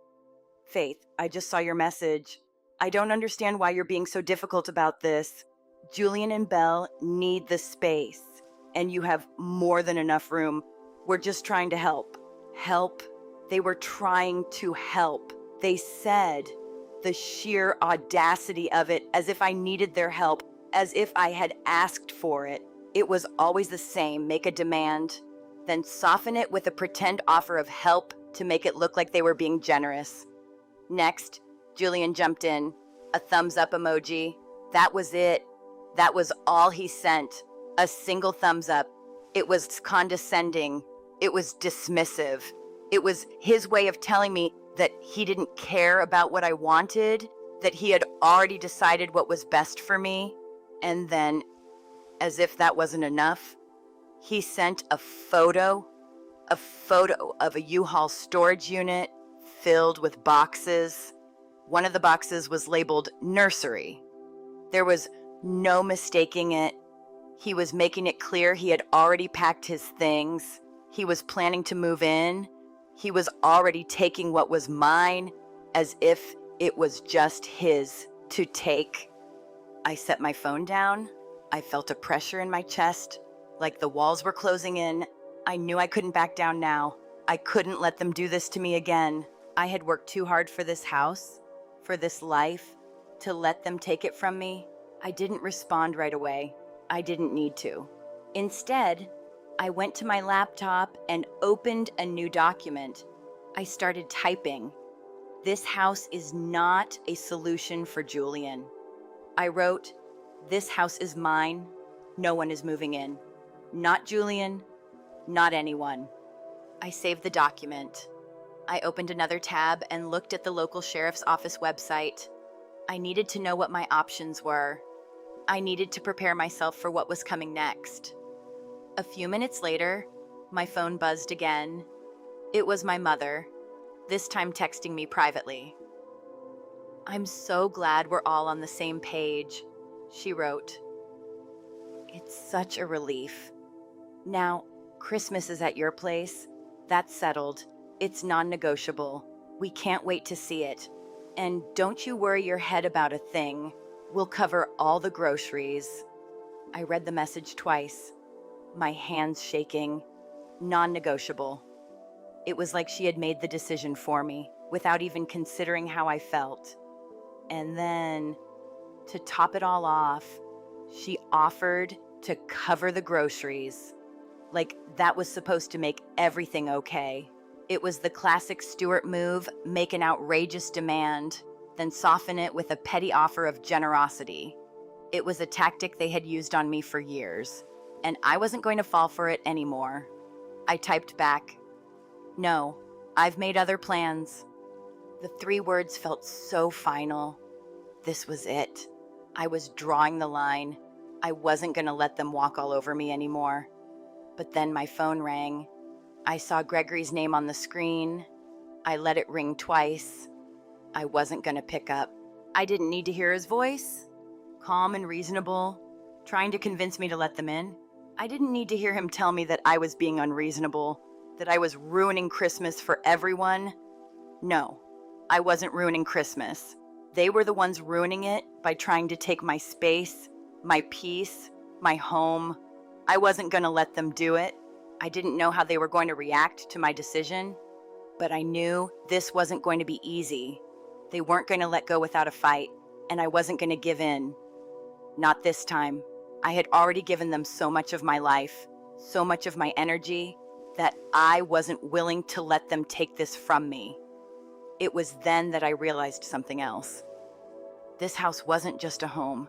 "Faith, I just saw your message. I don't understand why you're being so difficult about this. Julian and Belle need the space, and you have more than enough room. We're just trying to help." Help? They were trying to help. They said, the sheer audacity of it, as if I needed their help, as if I had asked for it. It was always the same: make a demand, then soften it with a pretend offer of help to make it look like they were being generous. Next, Julian jumped in, a thumbs up emoji. That was it. That was all he sent. A single thumbs up. It was condescending. It was dismissive. It was his way of telling me that he didn't care about what I wanted, that he had already decided what was best for me. And then, as if that wasn't enough, he sent a photo of a U-Haul storage unit filled with boxes. One of the boxes was labeled nursery. There was no mistaking it. He was making it clear he had already packed his things. He was planning to move in. He was already taking what was mine as if it was just his to take. I set my phone down. I felt a pressure in my chest, like the walls were closing in. I knew I couldn't back down now. I couldn't let them do this to me again. I had worked too hard for this house, for this life, to let them take it from me. I didn't respond right away. I didn't need to. Instead, I went to my laptop and opened a new document. I started typing. This house is not a solution for Julian. I wrote, "This house is mine. No one is moving in. Not Julian, not anyone." I saved the document. I opened another tab and looked at the local sheriff's office website. I needed to know what my options were. I needed to prepare myself for what was coming next. A few minutes later, my phone buzzed again. It was my mother, this time texting me privately. "I'm so glad we're all on the same page," she wrote. "It's such a relief. Now, Christmas is at your place. That's settled. It's non-negotiable. We can't wait to see it. And don't you worry your head about a thing. We'll cover all the groceries." I read the message twice, my hands shaking. Non-negotiable. It was like she had made the decision for me, without even considering how I felt. And then, to top it all off, she offered to cover the groceries. Like that was supposed to make everything okay. It was the classic Stewart move, make an outrageous demand, then soften it with a petty offer of generosity. It was a tactic they had used on me for years, and I wasn't going to fall for it anymore. I typed back, "No, I've made other plans." The 3 words felt so final. This was it. I was drawing the line. I wasn't going to let them walk all over me anymore. But then my phone rang. I saw Gregory's name on the screen. I let it ring twice. I wasn't going to pick up. I didn't need to hear his voice. Calm and reasonable, trying to convince me to let them in. I didn't need to hear him tell me that I was being unreasonable, that I was ruining Christmas for everyone. No, I wasn't ruining Christmas. They were the ones ruining it by trying to take my space, my peace, my home. I wasn't going to let them do it. I didn't know how they were going to react to my decision, but I knew this wasn't going to be easy. They weren't going to let go without a fight, and I wasn't going to give in. Not this time. I had already given them so much of my life, so much of my energy, that I wasn't willing to let them take this from me. It was then that I realized something else. This house wasn't just a home.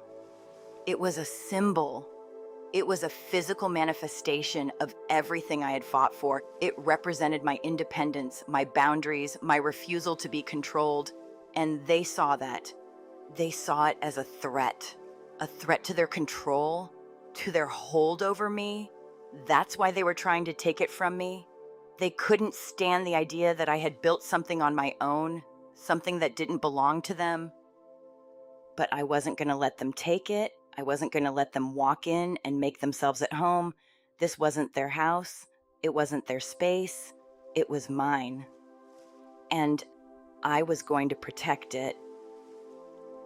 It was a symbol. It was a physical manifestation of everything I had fought for. It represented my independence, my boundaries, my refusal to be controlled. And they saw that. They saw it as a threat to their control, to their hold over me. That's why they were trying to take it from me. They couldn't stand the idea that I had built something on my own, something that didn't belong to them. But I wasn't going to let them take it. I wasn't going to let them walk in and make themselves at home. This wasn't their house. It wasn't their space. It was mine. And I was going to protect it.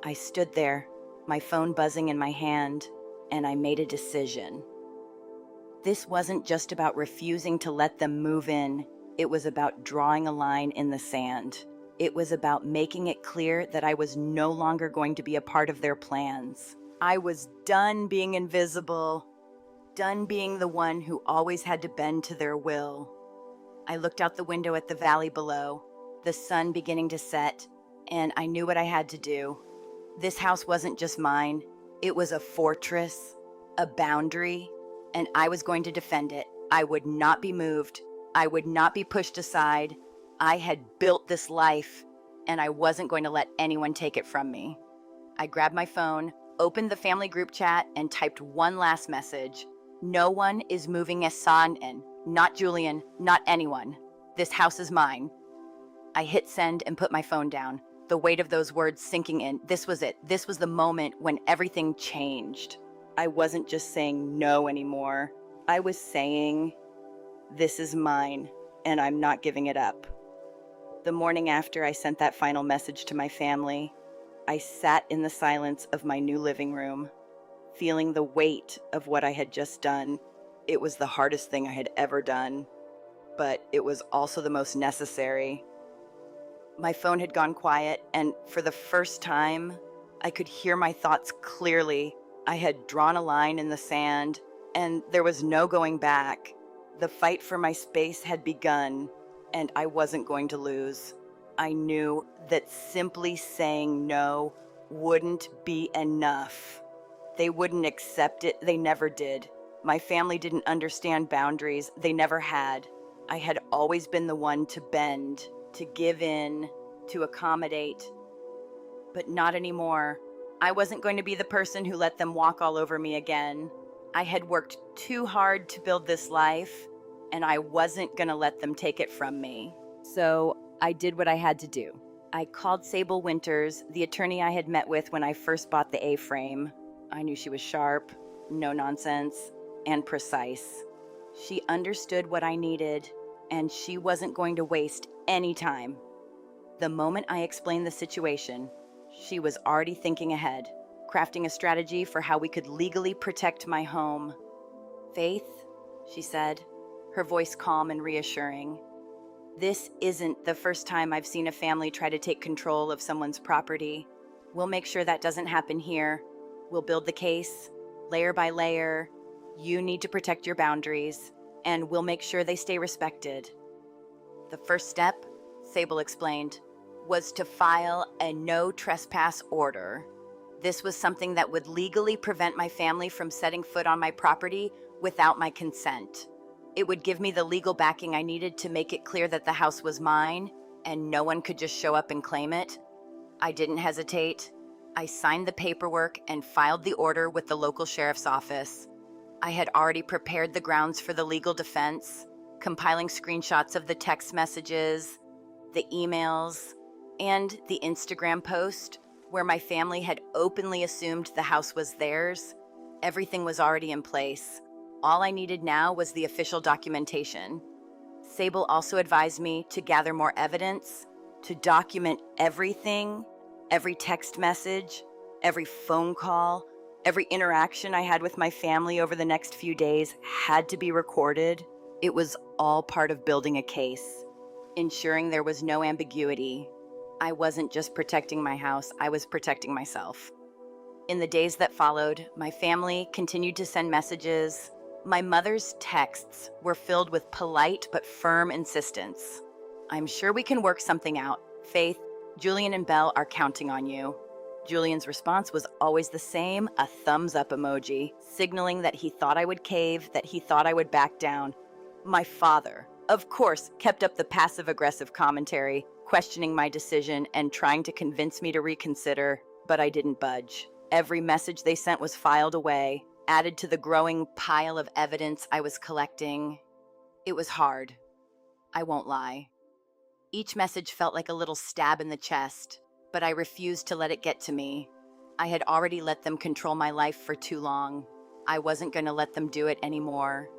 I stood there, my phone buzzing in my hand, and I made a decision. This wasn't just about refusing to let them move in. It was about drawing a line in the sand. It was about making it clear that I was no longer going to be a part of their plans. I was done being invisible, done being the one who always had to bend to their will. I looked out the window at the valley below, the sun beginning to set, and I knew what I had to do. This house wasn't just mine. It was a fortress, a boundary, and I was going to defend it. I would not be moved. I would not be pushed aside. I had built this life, and I wasn't going to let anyone take it from me. I grabbed my phone, opened the family group chat, and typed one last message. "No one is moving Hassan in. Not Julian, not anyone. This house is mine." I hit send and put my phone down, the weight of those words sinking in. This was it. This was the moment when everything changed. I wasn't just saying no anymore. I was saying, this is mine, and I'm not giving it up. The morning after I sent that final message to my family, I sat in the silence of my new living room, feeling the weight of what I had just done. It was the hardest thing I had ever done, but it was also the most necessary. My phone had gone quiet, and for the first time, I could hear my thoughts clearly. I had drawn a line in the sand, and there was no going back. The fight for my space had begun, and I wasn't going to lose. I knew that simply saying no wouldn't be enough. They wouldn't accept it. They never did. My family didn't understand boundaries. They never had. I had always been the one to bend, to give in, to accommodate. But not anymore. I wasn't going to be the person who let them walk all over me again. I had worked too hard to build this life, and I wasn't going to let them take it from me. So I did what I had to do. I called Sable Winters, the attorney I had met with when I first bought the A-frame. I knew she was sharp, no nonsense, and precise. She understood what I needed, and she wasn't going to waste any time. The moment I explained the situation, she was already thinking ahead, crafting a strategy for how we could legally protect my home. "Faith," she said, her voice calm and reassuring. "This isn't the first time I've seen a family try to take control of someone's property. We'll make sure that doesn't happen here. We'll build the case, layer by layer. You need to protect your boundaries, and we'll make sure they stay respected." The first step, Sable explained, was to file a no trespass order. This was something that would legally prevent my family from setting foot on my property without my consent. It would give me the legal backing I needed to make it clear that the house was mine and no one could just show up and claim it. I didn't hesitate. I signed the paperwork and filed the order with the local sheriff's office. I had already prepared the grounds for the legal defense, compiling screenshots of the text messages, the emails, and the Instagram post where my family had openly assumed the house was theirs. Everything was already in place. All I needed now was the official documentation. Sable also advised me to gather more evidence, to document everything, every text message, every phone call, every interaction I had with my family over the next few days had to be recorded. It was all part of building a case, ensuring there was no ambiguity. I wasn't just protecting my house, I was protecting myself. In the days that followed, my family continued to send messages. My mother's texts were filled with polite but firm insistence. "I'm sure we can work something out. Faith, Julian and Belle are counting on you." Julian's response was always the same, a thumbs up emoji, signaling that he thought I would cave, that he thought I would back down. My father, of course, kept up the passive-aggressive commentary, questioning my decision and trying to convince me to reconsider, but I didn't budge. Every message they sent was filed away, added to the growing pile of evidence I was collecting. It was hard. I won't lie. Each message felt like a little stab in the chest, but I refused to let it get to me. I had already let them control my life for too long. I wasn't going to let them do it anymore.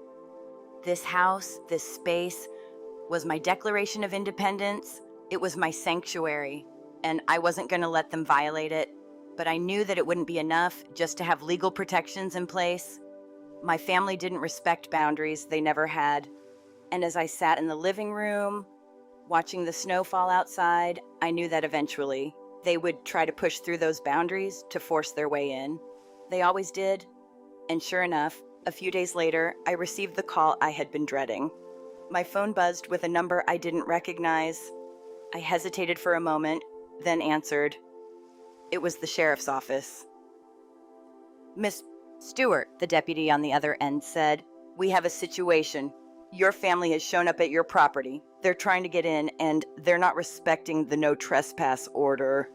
This house, this space, was my declaration of independence. It was my sanctuary, and I wasn't going to let them violate it. But I knew that it wouldn't be enough just to have legal protections in place. My family didn't respect boundaries they never had. And as I sat in the living room, watching the snow fall outside, I knew that eventually they would try to push through those boundaries to force their way in. They always did. And sure enough, a few days later, I received the call I had been dreading. My phone buzzed with a number I didn't recognize. I hesitated for a moment, then answered. It was the sheriff's office. "Miss Stewart," the deputy on the other end said, "we have a situation. Your family has shown up at your property. They're trying to get in, and they're not respecting the no trespass order."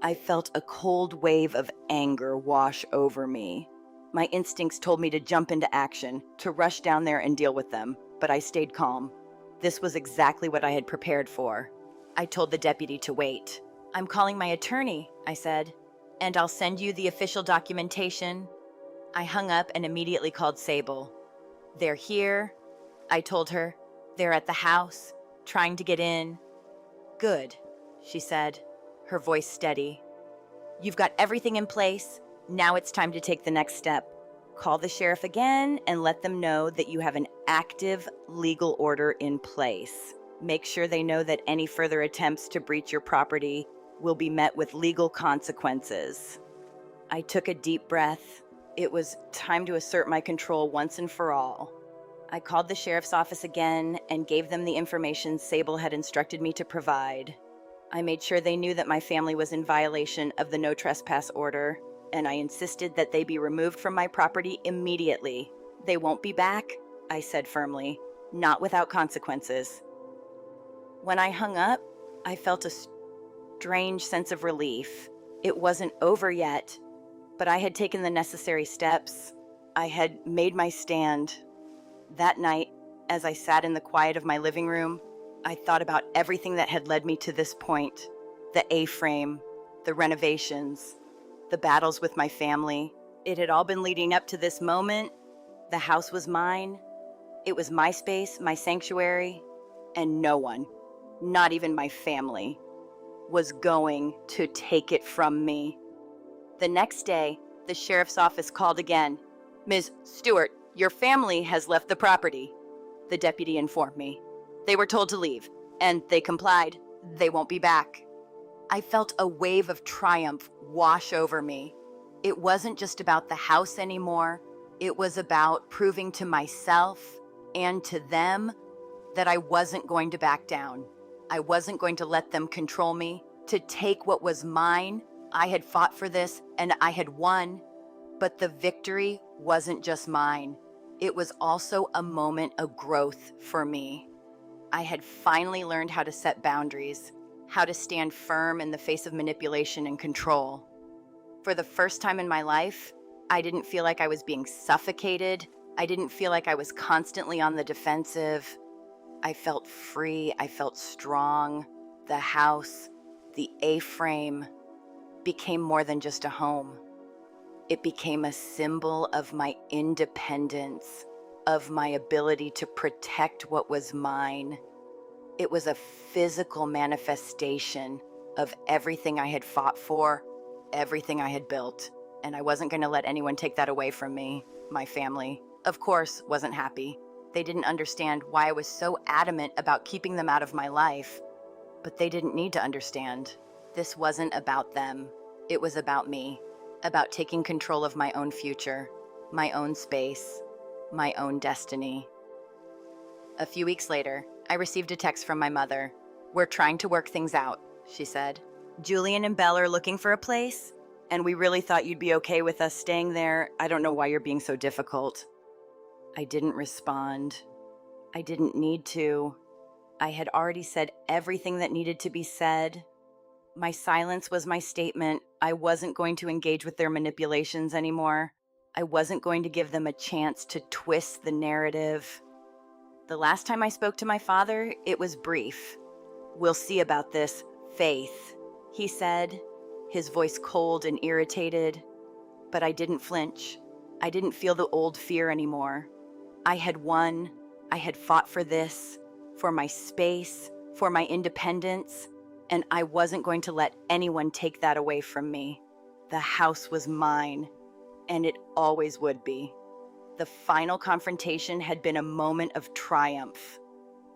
I felt a cold wave of anger wash over me. My instincts told me to jump into action, to rush down there and deal with them, but I stayed calm. This was exactly what I had prepared for. I told the deputy to wait. "I'm calling my attorney," I said, "and I'll send you the official documentation." I hung up and immediately called Sable. "They're here," I told her. "They're at the house, trying to get in." "Good," she said, her voice steady. "You've got everything in place. Now it's time to take the next step. Call the sheriff again and let them know that you have an active legal order in place. Make sure they know that any further attempts to breach your property will be met with legal consequences. I took a deep breath. It was time to assert my control once and for all. I called the sheriff's office again and gave them the information Sable had instructed me to provide. I made sure they knew that my family was in violation of the no trespass order, and I insisted that they be removed from my property immediately. They won't be back, I said firmly, not without consequences. When I hung up, I felt a strange sense of relief. It wasn't over yet, but I had taken the necessary steps. I had made my stand. That night, as I sat in the quiet of my living room, I thought about everything that had led me to this point. The A-frame, the renovations, the battles with my family. It had all been leading up to this moment. The house was mine. It was my space, my sanctuary, and no one, not even my family, was going to take it from me. The next day, the sheriff's office called again. "Ms. Stewart, your family has left the property," the deputy informed me. "They were told to leave, and they complied. They won't be back." I felt a wave of triumph wash over me. It wasn't just about the house anymore. It was about proving to myself and to them that I wasn't going to back down. I wasn't going to let them control me, to take what was mine. I had fought for this, and I had won. But the victory wasn't just mine. It was also a moment of growth for me. I had finally learned how to set boundaries, how to stand firm in the face of manipulation and control. For the first time in my life, I didn't feel like I was being suffocated. I didn't feel like I was constantly on the defensive. I felt free. I felt strong. The house, the A-frame, became more than just a home. It became a symbol of my independence, of my ability to protect what was mine. It was a physical manifestation of everything I had fought for, everything I had built, and I wasn't going to let anyone take that away from me. My family, of course, wasn't happy. They didn't understand why I was so adamant about keeping them out of my life, but they didn't need to understand. This wasn't about them. It was about me, about taking control of my own future, my own space, my own destiny. A few weeks later, I received a text from my mother. "We're trying to work things out," she said. "Julian and Belle are looking for a place, and we really thought you'd be okay with us staying there. I don't know why you're being so difficult." I didn't respond. I didn't need to. I had already said everything that needed to be said. My silence was my statement. I wasn't going to engage with their manipulations anymore. I wasn't going to give them a chance to twist the narrative. The last time I spoke to my father, it was brief. "We'll see about this, Faith," he said, his voice cold and irritated. But I didn't flinch. I didn't feel the old fear anymore. I had won. I had fought for this, for my space, for my independence, and I wasn't going to let anyone take that away from me. The house was mine, and it always would be. The final confrontation had been a moment of triumph.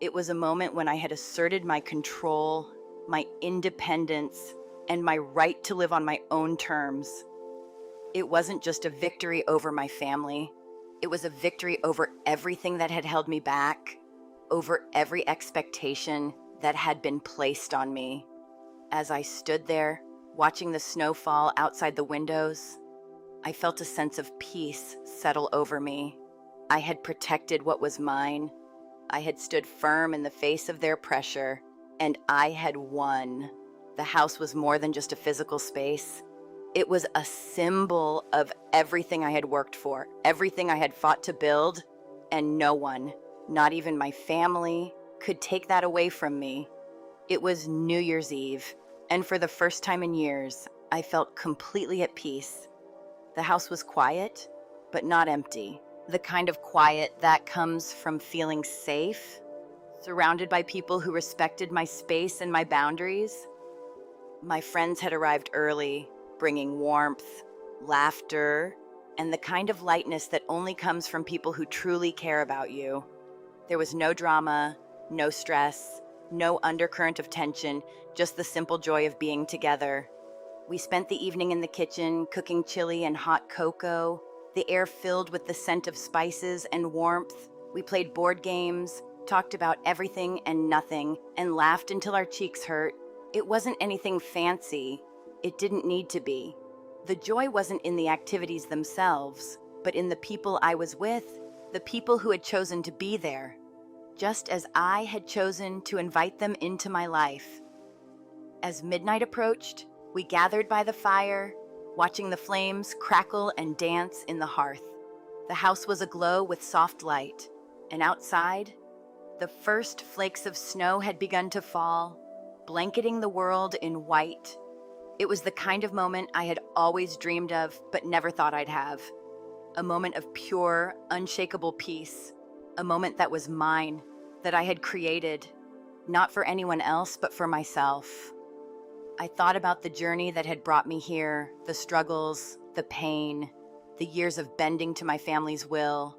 It was a moment when I had asserted my control, my independence, and my right to live on my own terms. It wasn't just a victory over my family. It was a victory over everything that had held me back, over every expectation that had been placed on me. As I stood there, watching the snow fall outside the windows, I felt a sense of peace settle over me. I had protected what was mine. I had stood firm in the face of their pressure, and I had won. The house was more than just a physical space. It was a symbol of everything I had worked for, everything I had fought to build, and no one, not even my family, could take that away from me. It was New Year's Eve, and for the first time in years, I felt completely at peace. The house was quiet, but not empty. The kind of quiet that comes from feeling safe, surrounded by people who respected my space and my boundaries. My friends had arrived early, bringing warmth, laughter, and the kind of lightness that only comes from people who truly care about you. There was no drama, no stress, no undercurrent of tension, just the simple joy of being together. We spent the evening in the kitchen, cooking chili and hot cocoa, the air filled with the scent of spices and warmth. We played board games, talked about everything and nothing, and laughed until our cheeks hurt. It wasn't anything fancy. It didn't need to be. The joy wasn't in the activities themselves, but in the people I was with, the people who had chosen to be there, just as I had chosen to invite them into my life. As midnight approached, we gathered by the fire, watching the flames crackle and dance in the hearth. The house was aglow with soft light, and outside, the first flakes of snow had begun to fall, blanketing the world in white. It was the kind of moment I had always dreamed of, but never thought I'd have. A moment of pure, unshakable peace. A moment that was mine, that I had created, not for anyone else, but for myself. I thought about the journey that had brought me here, the struggles, the pain, the years of bending to my family's will.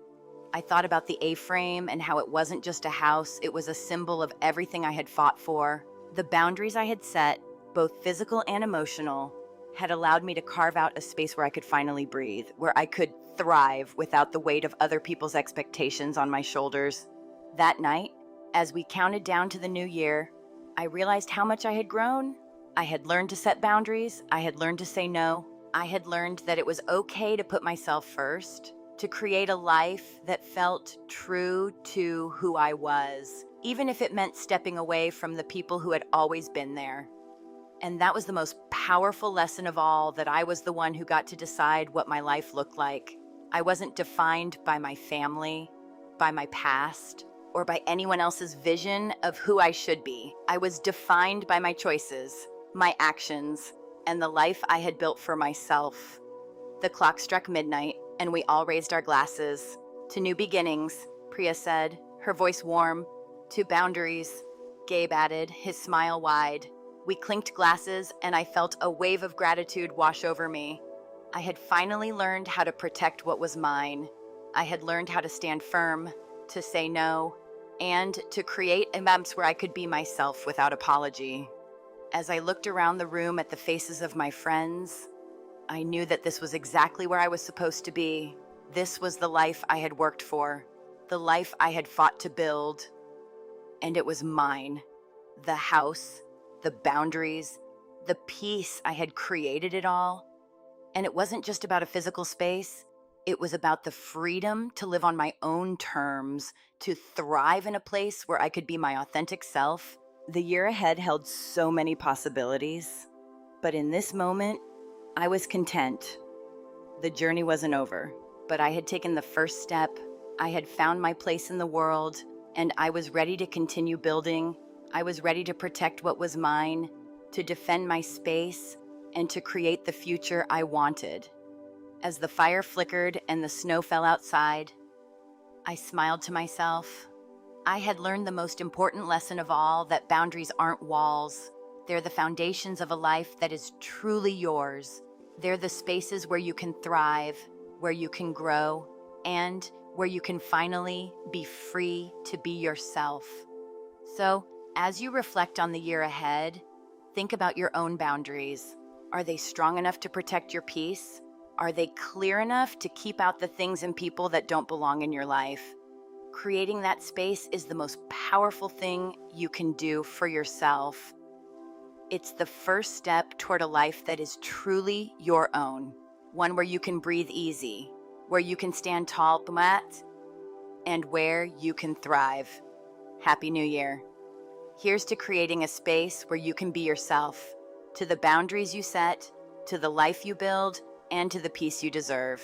I thought about the A-frame and how it wasn't just a house, it was a symbol of everything I had fought for. The boundaries I had set, both physical and emotional, had allowed me to carve out a space where I could finally breathe, where I could thrive without the weight of other people's expectations on my shoulders. That night, as we counted down to the new year, I realized how much I had grown. I had learned to set boundaries. I had learned to say no. I had learned that it was okay to put myself first, to create a life that felt true to who I was, even if it meant stepping away from the people who had always been there. And that was the most powerful lesson of all, that I was the one who got to decide what my life looked like. I wasn't defined by my family, by my past, or by anyone else's vision of who I should be. I was defined by my choices, my actions, and the life I had built for myself. The clock struck midnight, and we all raised our glasses. To new beginnings, Priya said, her voice warm. To boundaries, Gabe added, his smile wide. We clinked glasses, and I felt a wave of gratitude wash over me. I had finally learned how to protect what was mine. I had learned how to stand firm, to say no, and to create events where I could be myself without apology. As I looked around the room at the faces of my friends, I knew that this was exactly where I was supposed to be. This was the life I had worked for, the life I had fought to build. And it was mine. The house, the boundaries, the peace I had created it all. And it wasn't just about a physical space. It was about the freedom to live on my own terms, to thrive in a place where I could be my authentic self. The year ahead held so many possibilities, but in this moment, I was content. The journey wasn't over, but I had taken the first step. I had found my place in the world, and I was ready to continue building. I was ready to protect what was mine, to defend my space, and to create the future I wanted. As the fire flickered and the snow fell outside, I smiled to myself. I had learned the most important lesson of all, that boundaries aren't walls. They're the foundations of a life that is truly yours. They're the spaces where you can thrive, where you can grow, and where you can finally be free to be yourself. So, as you reflect on the year ahead, think about your own boundaries. Are they strong enough to protect your peace? Are they clear enough to keep out the things and people that don't belong in your life? Creating that space is the most powerful thing you can do for yourself. It's the first step toward a life that is truly your own, one where you can breathe easy, where you can stand tall, and where you can thrive. Happy New Year. Here's to creating a space where you can be yourself, to the boundaries you set, to the life you build, and to the peace you deserve.